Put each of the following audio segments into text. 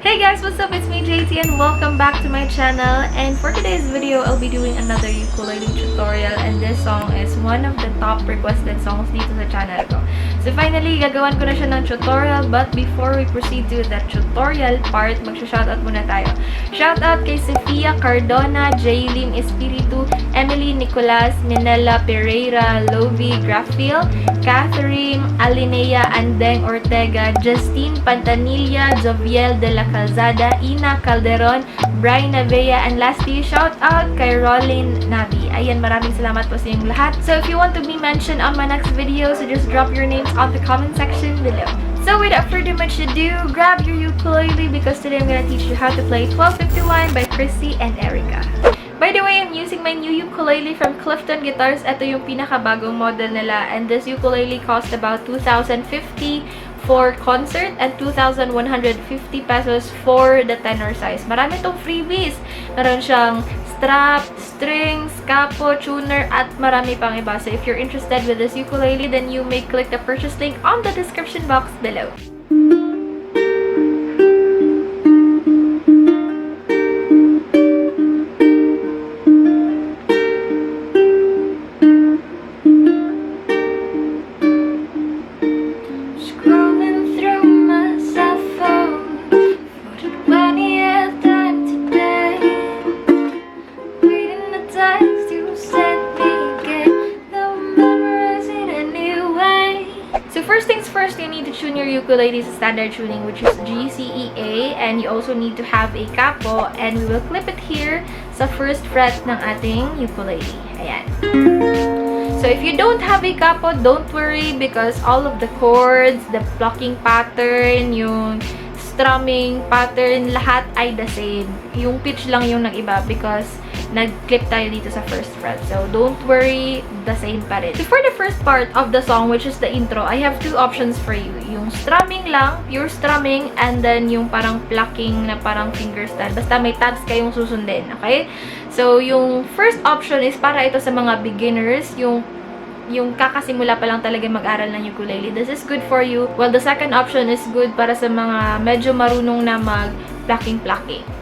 Hey guys, what's up? It's me, Jaytee, and welcome back to my channel. And for today's video, I'll be doing another ukulele tutorial, and this song is one of the top requested songs dito sa channel ko. So finally, gagawan ko na siya ng tutorial, but before we proceed to that tutorial part, magsha-shoutout muna tayo. Shoutout kay Sofia Cardona, Jaylin Espiritu, Emily Nicolas, Minella Pereira, Lovie, GRAFIL, Catherine, Alinea Andeng Ortega, Justine Pantanilla, Joviel de la Calzada, Ina Calderon, Brian Navea, and lastly, shout out kay ROLYN, NABI. Ayan, maraming salamat po sa inyong lahat. So if you want to be mentioned on my next video, so just drop your names on the comment section below. So without further much ado, grab your ukulele because today I'm gonna teach you how to play 1251 by Krissy and Ericka. By the way, I'm using my new ukulele from Clifton Guitars. Ito yung pinakabagong model nila, and this ukulele cost about 2,050 for concert and 2,150 pesos for the tenor size. Marami itong freebies. Meron siyang strap, strings, capo, tuner, at marami pang iba. So if you're interested with this ukulele, then you may click the purchase link on the description box below. First, you need to tune your ukulele to standard tuning, which is G, C, E, A, and you also need to have a capo, and we will clip it here sa first fret ng ating ukulele. Ayan. So if you don't have a capo, don't worry because all of the chords, the plucking pattern, yung strumming pattern, lahat ay the same. Yung pitch lang yung nag-iba because nag-clip tayo dito sa first fret. So, don't worry, the same pa rin. So, for the first part of the song, which is the intro, I have two options for you. Yung strumming lang, pure strumming, and then yung parang plucking na parang fingerstyle. Basta may tabs kayong susundin, okay? So, yung first option is para ito sa mga beginners, yung kakasimula pa lang talaga mag-aral ng ukulele. This is good for you. While the second option is good para sa mga medyo marunong na mag-plucking,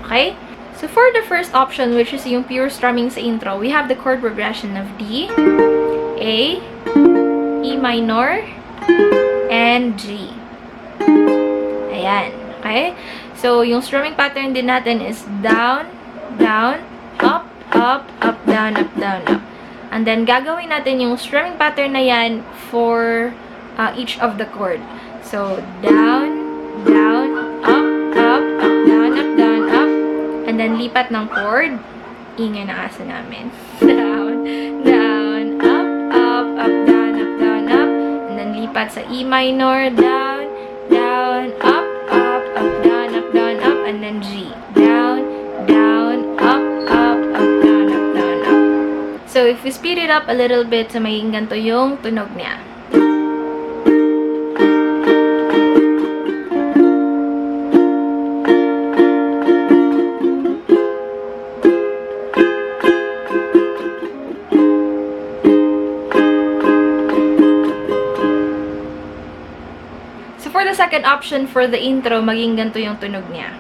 okay? So, for the first option, which is yung pure strumming sa intro, we have the chord progression of D, A, E minor, and G. Ayan. Okay? So, yung strumming pattern din natin is down, down, up, up, up, down, up, down, up. And then, gagawin natin yung strumming pattern na yan for each of the chord. So, down, down, up, up, up, down, up, down, up. And then, lipat ng chord. Ingay na asa namin. Down, down, up, up, up, down, up, down, up. And then, lipat sa E minor. Down, down, up, up, up, down, up, down, up. And then, G. Down, down, up, up, up, down, up, down, up. So, if we speed it up a little bit, so magiging ganito yung tunog niya. For the second option for the intro, maging ganito yung tunog niya.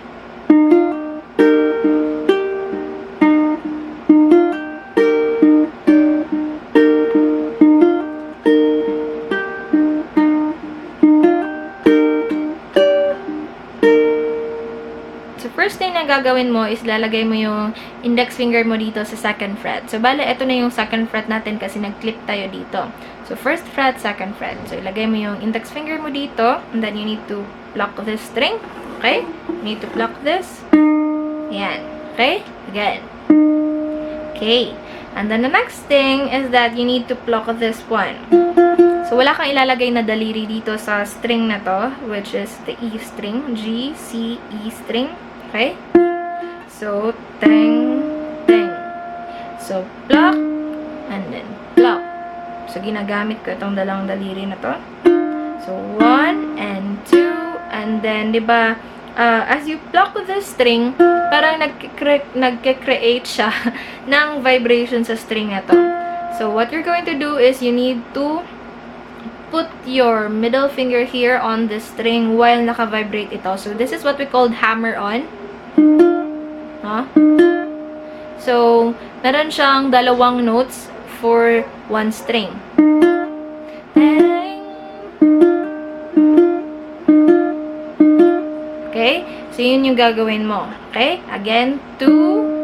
So, first thing na gagawin mo is lalagay mo yung index finger mo dito sa second fret. So, bale, ito na yung second fret natin kasi nag-clip tayo dito. So, first fret, second fret. So, ilagay mo yung index finger mo dito. And then, you need to pluck this string. Okay? You need to pluck this. Ayan. Okay? Again. Okay. And then, the next thing is that you need to pluck this one. So, wala kang ilalagay na daliri dito sa string na to, which is the E string. G, C, E string. Okay? So, teng, teng. So, pluck, and then pluck. So, ginagamit ko itong dalawang daliri na to. So, 1 and 2, and then, diba, as you pluck the string, parang nagke-create siya ng vibration sa string na to. So, what you're going to do is you need to put your middle finger here on the string while naka-vibrate ito. So, this is what we called hammer on. So, meron siyang dalawang notes for one string. Okay? So, yun yung gagawin mo. Okay? Again, 2.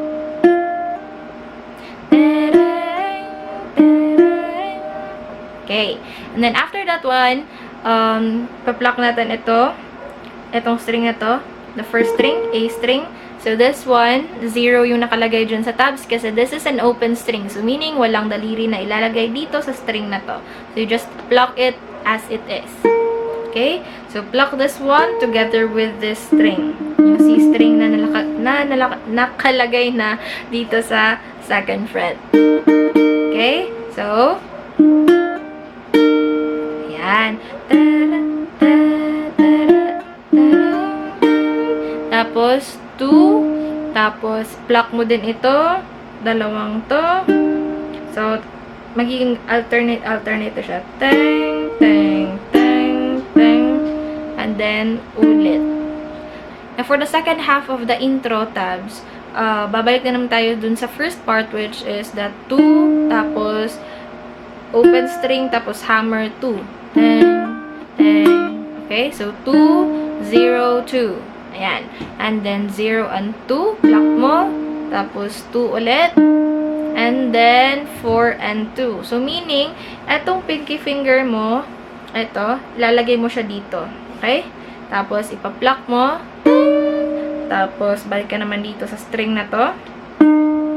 Okay. And then, after that one, pa-pluck natin itong string na to. The first string, A string. So, this one, 0 yung nakalagay dyan sa tabs kasi this is an open string. So, meaning, walang daliri na ilalagay dito sa string na to. So, you just pluck it as it is. Okay? So, pluck this one together with this string. Yung C string na nakalagay na dito sa second fret. Okay? So, ayan. Tapos, 2. Tapos, pluck mo din ito. Dalawang to. So, magiging alternate siya. Teng, teng, teng, teng. And then, ulit. Now, for the second half of the intro tabs, babalik na naman tayo dun sa first part, which is the 2, tapos, open string, tapos hammer 2. Teng, teng. Okay, so 2, 0, 2. Ayan. And then, 0 and 2. Pluck mo. Tapos, 2 ulit. And then, 4 and 2. So, meaning, etong pinky finger mo, ito, lalagay mo siya dito. Okay? Tapos, ipa-pluck mo. Tapos, balik ka naman dito sa string na to.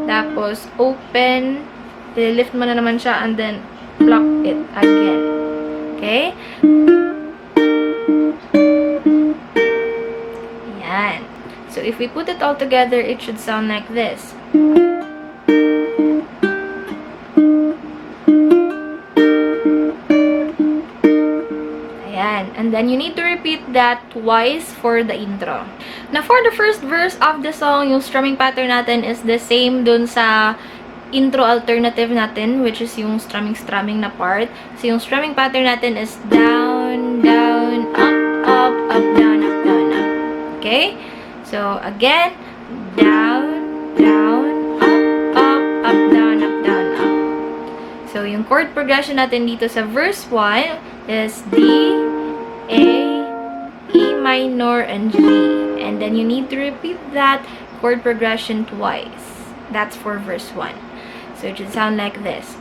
Tapos, open. I-lift mo na naman siya and then, pluck it again. Okay? So, if we put it all together, it should sound like this. Ayan. And then, you need to repeat that twice for the intro. Now, for the first verse of the song, yung strumming pattern natin is the same dun sa intro alternative natin, which is yung strumming na part. So, yung strumming pattern natin is down, down, up, up, up, down, up, down, up. Okay? So, again, down, down, up, up, down, up, down, up. So, yung chord progression natin dito sa verse 1 is D, A, E minor, and G. And then, you need to repeat that chord progression twice. That's for verse 1. So, it should sound like this.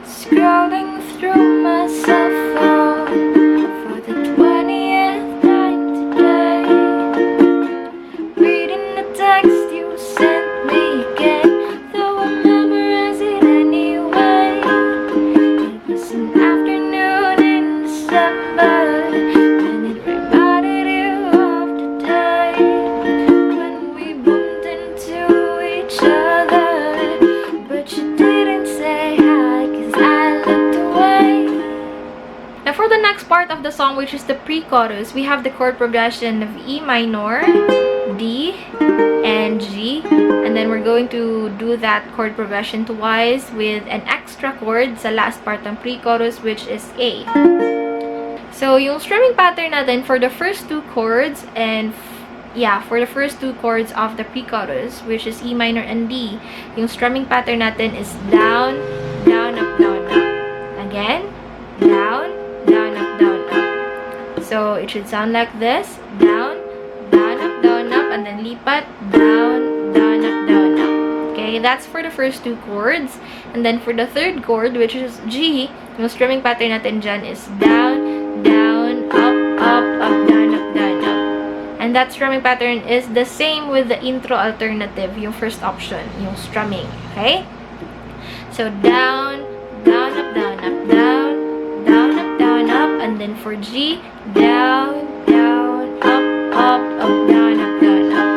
Scrolling through my cell phone for the 20th time today. Reading the text you sent me again, though I'll memorize it anyway. It was an afternoon in December, and it reminded you of the day when we bumped into each other, but you didn't say hi 'cause I looked away. Now for the next part of the song, which is the pre-chorus, we have the chord progression of E minor, D, and G, and then we're going to do that chord progression twice with an extra chord sa last part ng pre-chorus, which is A. So, yung strumming pattern natin for the first two chords and for the first two chords of the pre-chorus, which is E minor and D, yung strumming pattern natin is down, down, up, down, up. Again, down, down, up, down, up. So, it should sound like this. Down, down, up, and then lipat, down, down, up, down, up. Okay, that's for the first two chords. And then for the third chord, which is G, yung strumming pattern natin dyan is down, down, up, up, up, down, up, down, up. And that strumming pattern is the same with the intro alternative, yung first option, yung strumming. Okay? So, down, down, up, down, up, down, down, up, down, up. And then for G, down, down, up, up, up, down, up, down, up.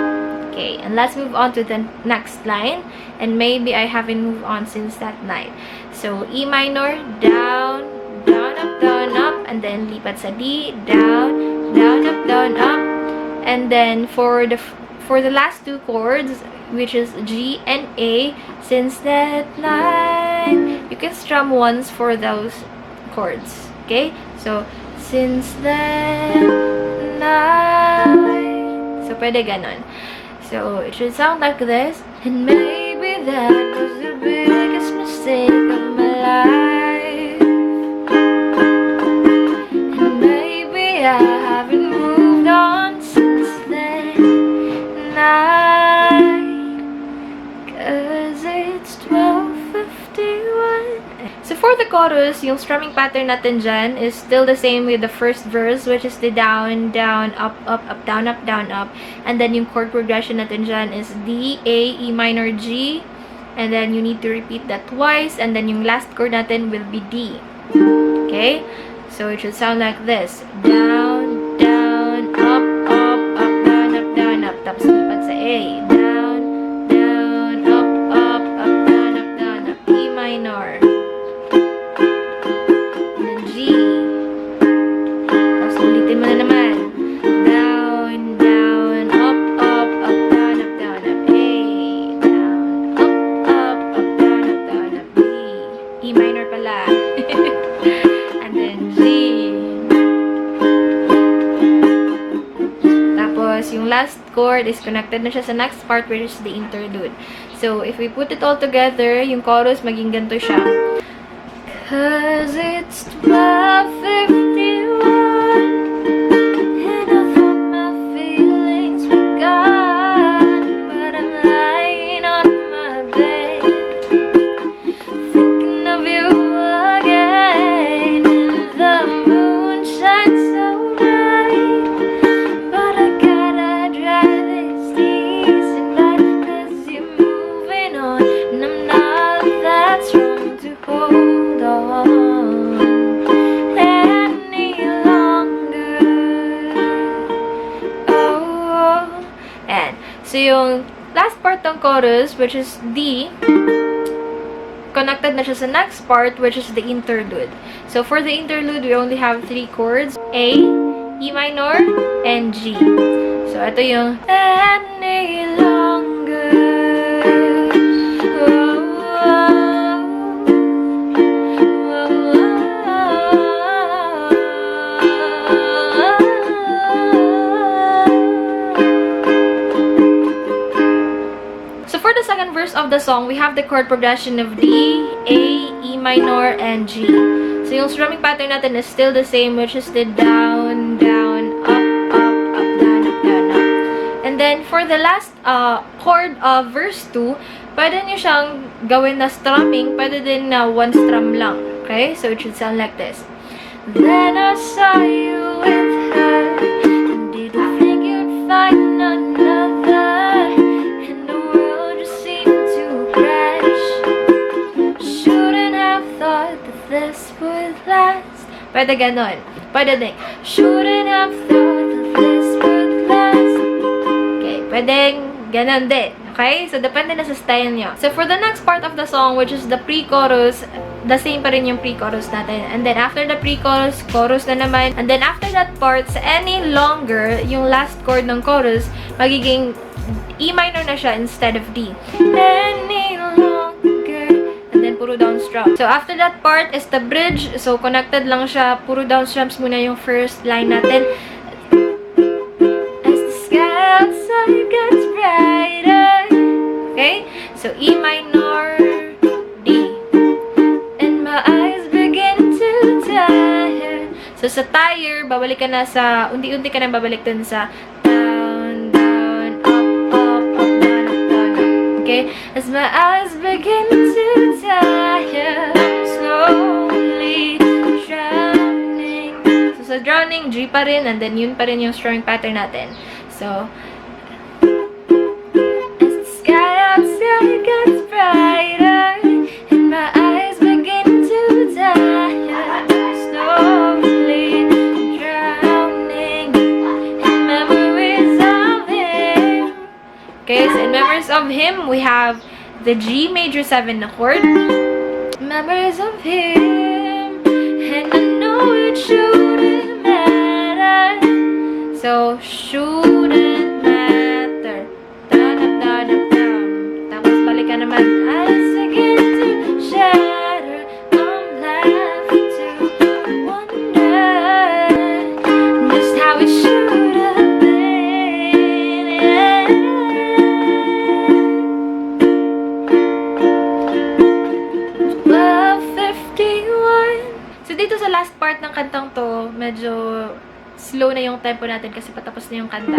Okay, and let's move on to the next line. And maybe I haven't moved on since that night. So, E minor, down, down, up, and then lipat sa D, down, down, up. And then for the last two chords, which is G and A, since that night, you can strum once for those chords. Okay? So, since then, so, pwede ganon. So, it should sound like this. And maybe that was the biggest mistake of my life. And maybe I haven't moved on since then. Cause it's 12:51. So, for the chorus, yung strumming pattern natin dyan is still the same with the first verse, which is the down, down, up, up, up, down, up, down, up. And then, yung chord progression natin dyan is D, A, E minor, G. And then, you need to repeat that twice. And then, yung last chord natin will be D. Okay? So, it should sound like this. Down, down, up, up, up, down, up, down, up. Tapos, lipat sa A. Down, down, up, up, up, down, up, down, up. E minor. Mo na naman. Down, down, up, up, up, down, up, down, up. A. Down, up, up, up, down, up, down, up. B. E minor pala. And then G. Tapos, yung last chord is connected na siya sa next part, which is the interlude. So, if we put it all together, yung chorus, maging ganito siya. Cause it's 12:51. So, yung last part ng chorus, which is D, connected na siya sa next part, which is the interlude. So, for the interlude, we only have 3 chords. A, E minor, and G. So, ito yung any longer. Second verse of the song, we have the chord progression of D, A, E minor, and G. So, yung strumming pattern natin is still the same, which is the down, down, up, up, up, down, up, down, up. And then, for the last chord of verse 2, pwede nyo siyang gawin na strumming, pwede din na one strum lang. Okay? So, it should sound like this. Then I saw you with her, and didn't think you'd find another. This would last. Pwede ganon. Pwede din. Shouldn't have thought that this would last. Okay. Pwedeng ganon din. Okay? So, depende na sa style nyo. So, for the next part of the song, which is the pre-chorus, the same pa rin yung pre-chorus natin. And then, after the pre-chorus, chorus na naman. And then, after that part, sa any longer, yung last chord ng chorus, magiging E minor na siya instead of D. Any longer. Then, puro down strum. So, after that part is the bridge. So, connected lang siya. Puro down strums muna yung first line natin. As the sky outside gets brighter. Okay? So, E minor, D. And my eyes begin to tire. So, sa tire, babalik ka na sa, unti-unti ka na babalik dun sa down, down, up, up, up, down, up, down, up. Okay? As my eyes begin to tire, slowly drowning. So, sa drowning, G pa rin, and then yun pa rin yung strumming pattern natin. So, as the sky outside gets brighter, and my eyes begin to tire, slowly drowning in memories of him. Okay, so in memories of him, we have the G major 7 na chord. Memories of him, and I know it shouldn't matter. So, shouldn't matter. Down, up, down, up, down. Tapos balik ka naman. Eyes begin to shatter. I'm left to wonder. medyo slow na yung tempo natin kasi patapos na yung kanta.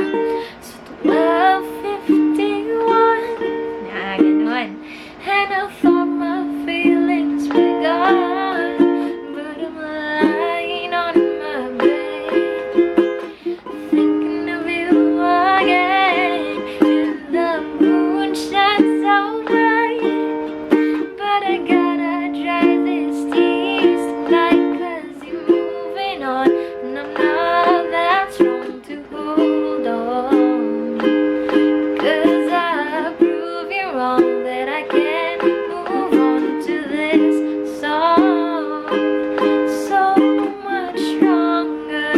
So, 12:51. Ganun. And I thought my feelings were gone, but I'm lying on my bed, thinking of you again. And the moon shines so bright, but I gotta dry this tears tonight, 'cause you're moving on, and I'm not that strong to hold on, 'cause I prove you wrong, that I can't move on to this song so much stronger.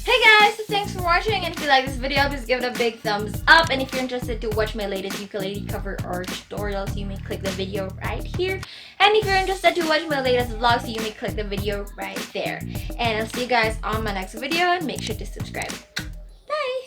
Hey guys, so thanks for watching, and if you like this video, please give it a big thumbs up, and if you're interested to watch my latest ukulele cover or tutorials, you may click the video right here, and if you're interested to watch my latest vlogs, you may click the video right there, and I'll see you guys on my next video, and make sure to subscribe. Bye!